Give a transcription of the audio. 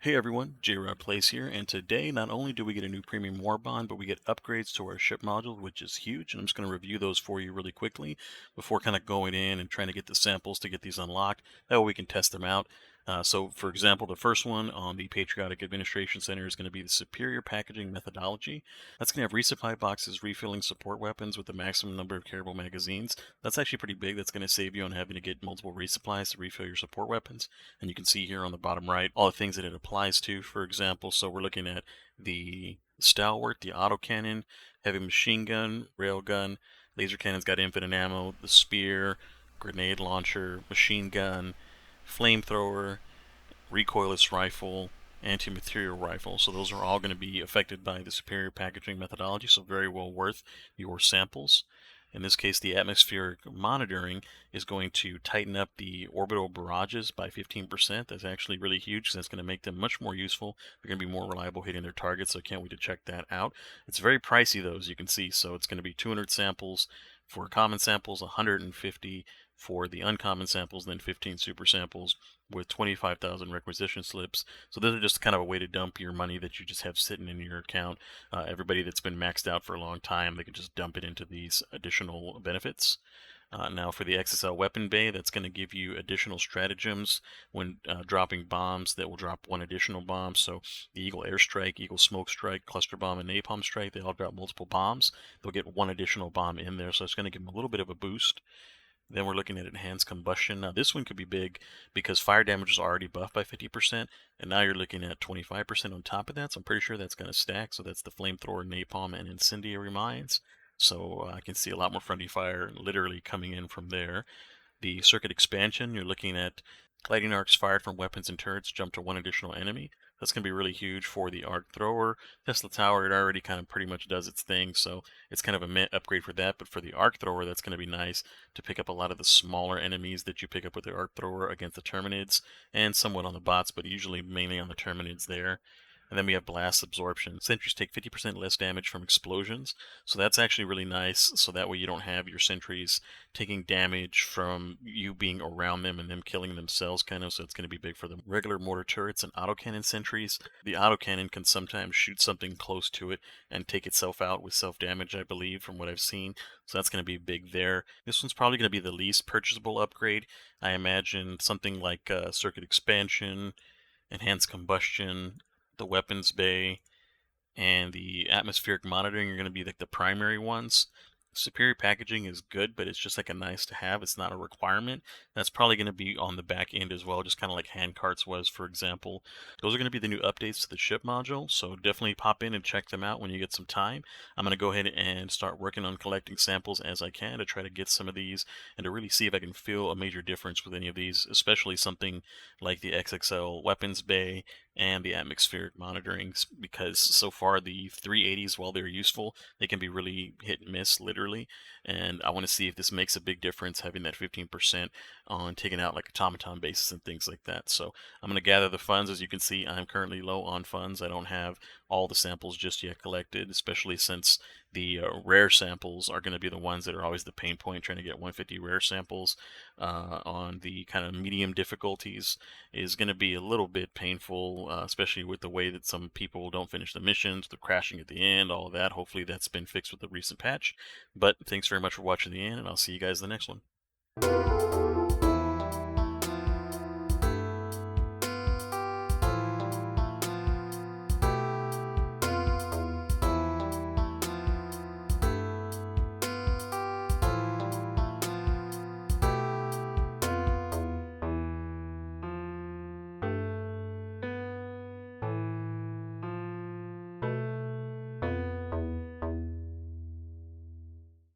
Hey everyone, J-Rod Plays here, and today not only do we get a new premium war bond, but we get upgrades to our ship module, which is huge, and I'm just going to review those for you really quickly before kind of going in and trying to get the samples to get these unlocked. That way we can test them out. So, for example, the first one on the Patriotic Administration Center is going to be the Superior Packaging Methodology. That's going to have resupply boxes refilling support weapons with the maximum number of carryable magazines. That's actually pretty big. That's going to save you on having to get multiple resupplies to refill your support weapons. And you can see here on the bottom right all the things that it applies to, for example. So we're looking at the Stalwart, the autocannon, heavy machine gun, railgun, laser cannon's got infinite ammo, the spear, grenade launcher, machine gun, flamethrower, recoilless rifle, anti-material rifle. So those are all going to be affected by the superior packaging methodology, so very well worth your samples. In this case, the atmospheric monitoring is going to tighten up the orbital barrages by 15%. That's actually really huge because that's going to make them much more useful. They're going to be more reliable hitting their targets, so I can't wait to check that out. It's very pricey, though, as you can see. So it's going to be 200 samples for common samples, 150 for the uncommon samples, then 15 super samples with 25,000 requisition slips. So those are just kind of a way to dump your money that you just have sitting in your account. Everybody that's been maxed out for a long time, they can just dump it into these additional benefits. Now for the XSL weapon bay, that's going to give you additional stratagems when dropping bombs that will drop one additional bomb. So the Eagle Airstrike, Eagle Smoke Strike, Cluster Bomb, and Napalm Strike, they all drop multiple bombs. They'll get one additional bomb in there, so it's going to give them a little bit of a boost. Then we're looking at enhanced combustion. Now this one could be big because fire damage is already buffed by 50%, and now you're looking at 25% on top of that, so I'm pretty sure that's going to stack. So that's the flamethrower, napalm, and incendiary mines. So I can see a lot more friendly fire literally coming in from there. The circuit expansion, you're looking at gliding arcs fired from weapons and turrets jump to one additional enemy. That's going to be really huge for the arc thrower. Tesla Tower, it already kind of pretty much does its thing, so it's kind of a mint upgrade for that. But for the arc thrower, that's going to be nice to pick up a lot of the smaller enemies that you pick up with the arc thrower against the Terminids, and somewhat on the bots, but usually mainly on the Terminids there. And then we have blast absorption. Sentries take 50% less damage from explosions, so that's actually really nice. So that way you don't have your sentries taking damage from you being around them and them killing themselves, kind of. So it's going to be big for the regular mortar turrets and autocannon sentries. The autocannon can sometimes shoot something close to it and take itself out with self-damage, I believe, from what I've seen. So that's going to be big there. This one's probably going to be the least purchasable upgrade. I imagine something like circuit expansion, enhanced combustion, the weapons bay, and the atmospheric monitoring are going to be like the primary ones. Superior packaging is good, but it's just like a nice to have. It's not a requirement. That's probably going to be on the back end as well, just kind of like hand carts was, for example. Those are going to be the new updates to the ship module, so definitely pop in and check them out when you get some time. I'm going to go ahead and start working on collecting samples as I can to try to get some of these and to really see if I can feel a major difference with any of these, especially something like the XXL weapons bay and the atmospheric monitoring, because so far the 380s, while they're useful, they can be really hit and miss, literally. And I want to see if this makes a big difference, having that 15% on taking out like automaton bases and things like that. So I'm going to gather the funds. As you can see, I'm currently low on funds. I don't have all the samples just yet collected, especially since the rare samples are going to be the ones that are always the pain point. Trying to get 150 rare samples on the kind of medium difficulties is going to be a little bit painful, especially with the way that some people don't finish the missions, the crashing at the end, all of that. Hopefully that's been fixed with the recent patch. But thanks very much for watching the end, and I'll see you guys in the next one.